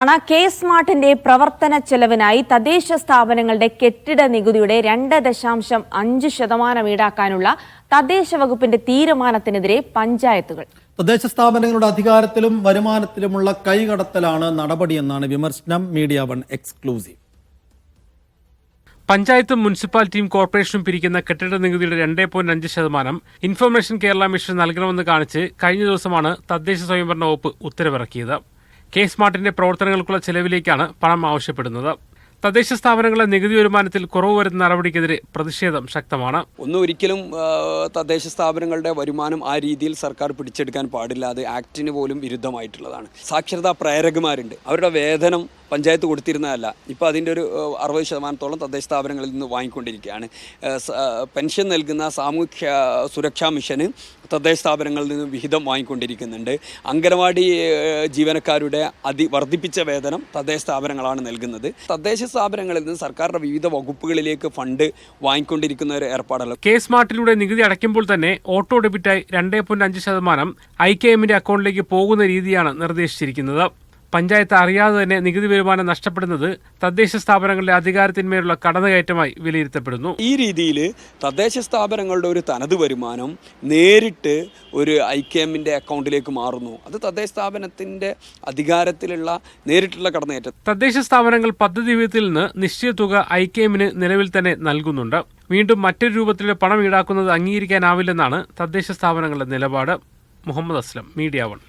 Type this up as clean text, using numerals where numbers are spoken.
K സ്മാർട്ടിന്റെ പ്രവർത്തന ചെലവിനായി തദ്ദേശ സ്ഥാപനങ്ങളുടെ കെട്ടിട നികുതിയുടെ 2.5% ഈടാക്കാനുള്ള തദ്ദേശ വകുപ്പിന്റെ തീരുമാനത്തിനെതിരെ പഞ്ചായത്തുകൾ. തദ്ദേശ സ്ഥാപനങ്ങളുടെ അധികാരത്തിലും വരുമാനത്തിലുമുള്ള കൈകടത്തലാണ് നടപടിയെന്നാണ് വിമർശനം. Media one exclusive. പഞ്ചായത്തും മുനിസിപ്പാലിറ്റിയും കോർപ്പറേഷനും പിരിക്കുന്ന കെട്ടിട നികുതിയുടെ 2.5% ഇൻഫർമേഷൻ കേരള മിഷൻ നൽകണമെന്ന് കാണിച്ച് കഴിഞ്ഞ ദിവസമാണ് തദ്ദേശ സ്വയംഭരണ വകുപ്പ് ഉത്തരവിറക്കിയത്. കെ സ്മാർട്ടിന്റെ പ്രവർത്തനങ്ങൾക്കുള്ള ചെലവിലേക്കാണ് പണം ആവശ്യപ്പെടുന്നത്. തദ്ദേശ സ്ഥാപനങ്ങളുടെ നികുതി വരുമാനത്തിൽ കുറവ് വരുന്ന നടപടിക്കെതിരെ പ്രതിഷേധം ശക്തമാണ്. ഒരിക്കലും തദ്ദേശ സ്ഥാപനങ്ങളുടെ വരുമാനം ആ രീതിയിൽ സർക്കാർ പിടിച്ചെടുക്കാൻ പാടില്ല. അത് ആക്ടിന് പോലും വിരുദ്ധമായിട്ടുള്ളതാണ്. സാക്ഷരതാ പ്രേരകന്മാരുണ്ട്, അവരുടെ വേതനം പഞ്ചായത്ത് കൊടുത്തിരുന്നതല്ല. ഇപ്പോൾ അതിൻ്റെ ഒരു 60% തദ്ദേശ സ്ഥാപനങ്ങളിൽ നിന്ന് വാങ്ങിക്കൊണ്ടിരിക്കുകയാണ്. പെൻഷൻ നൽകുന്ന സാമൂഹ്യ സുരക്ഷാ മിഷന് തദ്ദേശ സ്ഥാപനങ്ങളിൽ നിന്ന് വിഹിതം വാങ്ങിക്കൊണ്ടിരിക്കുന്നുണ്ട്. അംഗനവാടി ജീവനക്കാരുടെ വർദ്ധിപ്പിച്ച വേതനം തദ്ദേശ സ്ഥാപനങ്ങളാണ് നൽകുന്നത്. തദ്ദേശ സ്ഥാപനങ്ങളിൽ നിന്ന് സർക്കാരിന്റെ വിവിധ വകുപ്പുകളിലേക്ക് ഫണ്ട് വാങ്ങിക്കൊണ്ടിരിക്കുന്ന ഒരു ഏർപ്പാടല്ല. കെ സ്മാർട്ടിലൂടെ നികുതി അടയ്ക്കുമ്പോൾ തന്നെ ഓട്ടോ ഡെബിറ്റായി 2.5% IKMന്റെ അക്കൗണ്ടിലേക്ക് പോകുന്ന രീതിയാണ് നിർദ്ദേശിച്ചിരിക്കുന്നത്. പഞ്ചായത്ത് അറിയാതെ തന്നെ നികുതി വരുമാനം നഷ്ടപ്പെടുന്നത് തദ്ദേശ സ്ഥാപനങ്ങളുടെ അധികാരത്തിന്മേലുള്ള കടന്നുകയറ്റമായി വിലയിരുത്തപ്പെടുന്നു. ഈ രീതിയിൽ തദ്ദേശ സ്ഥാപനങ്ങളുടെ ഒരു തനത് വരുമാനം നേരിട്ട് ഒരു IKMന്റെ അക്കൗണ്ടിലേക്ക് മാറുന്നു. അത് തദ്ദേശ സ്ഥാപനത്തിന്റെ അധികാരത്തിലുള്ള നേരിട്ടുള്ള കടന്നുകയറ്റം. തദ്ദേശ സ്ഥാപനങ്ങൾ പദ്ധതി വിഹിതത്തിൽ നിന്ന് നിശ്ചിത തുക IKMന് നിലവിൽ തന്നെ നൽകുന്നുണ്ട്. വീണ്ടും മറ്റൊരു രൂപത്തിൽ പണം ഈടാക്കുന്നത് അംഗീകരിക്കാനാവില്ലെന്നാണ് തദ്ദേശ സ്ഥാപനങ്ങളുടെ നിലപാട്. Muhammad Aslam, media one.